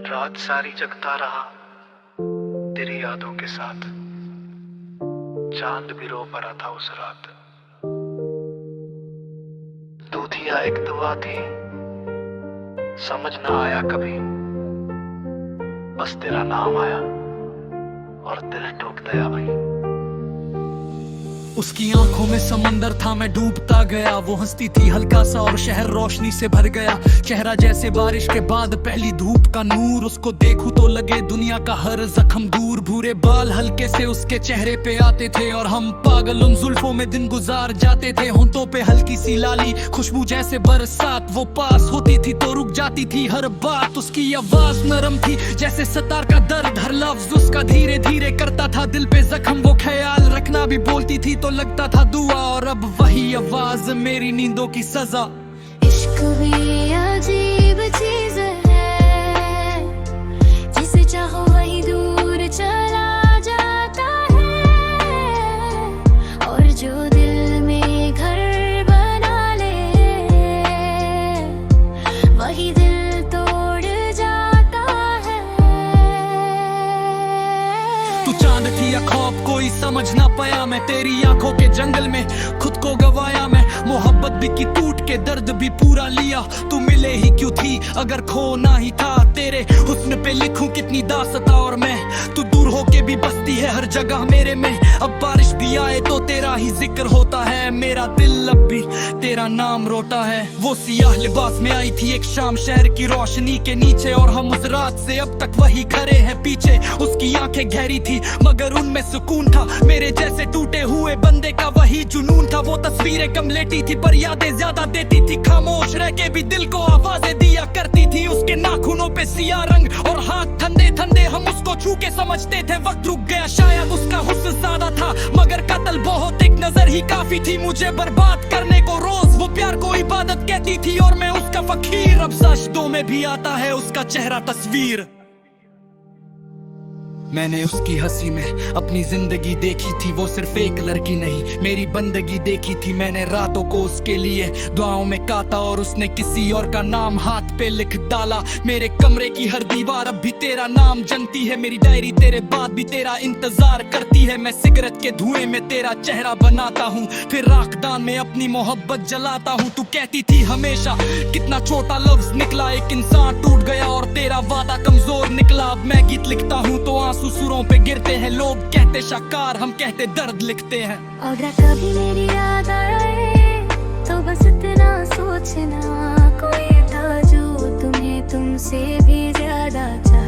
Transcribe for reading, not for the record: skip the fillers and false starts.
रात सारी जगता रहा तेरी यादों के साथ। चांद भी रो पड़ा था उस रात। दूधिया एक दुआ थी, समझ ना आया कभी, बस तेरा नाम आया और दिल टूट गया भाई। उसकी आंखों में समंदर था, मैं डूबता गया। वो हंसती थी हल्का सा और शहर रोशनी से भर गया। चेहरा जैसे बारिश के बाद पहली धूप का नूर। उसको देखूं तो लगे दुनिया का हर जख्म दूर। भूरे बाल हल्के से उसके चेहरे पे आते थे और हम पागल उन जुल्फों में दिन गुजार जाते थे। होंठों पे हल्की सी लाली, खुशबू जैसे बरसात। वो पास होती थी तो रुक जाती थी हर बात। उसकी आवाज नरम थी जैसे सतार का दर्द, हर लफ्ज उसका धीरे धीरे करता था दिल पे जख्म। वो ख्याल रखना भी बोलती थी तो लगता था दुआ, और अब वही आवाज मेरी नींदों की सजा। इश्क भी अजीब चीज है, जिसे चाहो वही दूर चला जाता है, और जो दिल में घर बना ले वही दिल तोड़ जाता है। तू चांद थी या ख्वाब कोई समझ ना पाया। मैं तेरी आंखों के जंगल में खुद को गवाया। मैं मोहब्बत भी की टूट के दर्द भी पूरा लिया। तू मिले ही क्यों थी अगर खोना ही था। तेरे हुस्न पे लिखूं कितनी दास्तां, और मैं तू दूर होके भी बसती है हर जगह मेरे में। अब बारिश भी आए तो तेरा ही जिक्र होता है। मेरा दिल अब भी तेरा नाम रोता है। वो सियाह लिबास में आई थी एक शाम शहर की रोशनी के नीचे, और हम उस रात से अब तक वही खड़े हैं पीछे। उसकी आंखें गहरी थी मगर उनमें सुकून था। मेरे जैसे टूटे हुए बंदे का वही जुनून था। वो तस्वीरें कम लेती थी पर यादें ज्यादा देती थी। खामोश रह के भी दिल को आवाजें दिया करती थी। उसके नाखूनों पे सियाह रंग और हाथ ठंडे ठंडे, हम उसको छू के समझते थे वक्त रुक गया। शायद उसका हुस्न ज्यादा था मगर कत्ल बहुत, एक नजर ही काफी थी मुझे बर्बाद करने को। रोज वो प्यार को इबादत कहती थी और मैं उसका फकीर। अब सजदों में भी आता है उसका चेहरा तस्वीर। मैंने उसकी हंसी में अपनी जिंदगी देखी थी। वो सिर्फ एक लड़की नहीं मेरी बंदगी देखी थी। मैंने रातों को उसके लिए दुआओं में काटा, और उसने किसी और का नाम हाथ पे लिख डाला। मेरे कमरे की हर दीवार अब भी तेरा नाम जनती है। मेरी डायरी तेरे बाद भी तेरा इंतजार करती है। मैं सिगरेट के धुएं में तेरा चेहरा बनाता हूँ, फिर राखदान में अपनी मोहब्बत जलाता हूँ। तू कहती थी हमेशा कितना छोटा लफ्ज निकला, एक इंसान टूट गया और तेरा वादा कमजोर निकला। अब मैं गीत लिखता हूँ तो आंसू सुरों पे गिरते हैं। लोग कहते शाकार, हम कहते दर्द लिखते हैं। अगर कभी मेरी याद आए तो बस इतना सोचना, कोई था जो तुम्हें तुमसे भी ज्यादा चाहे।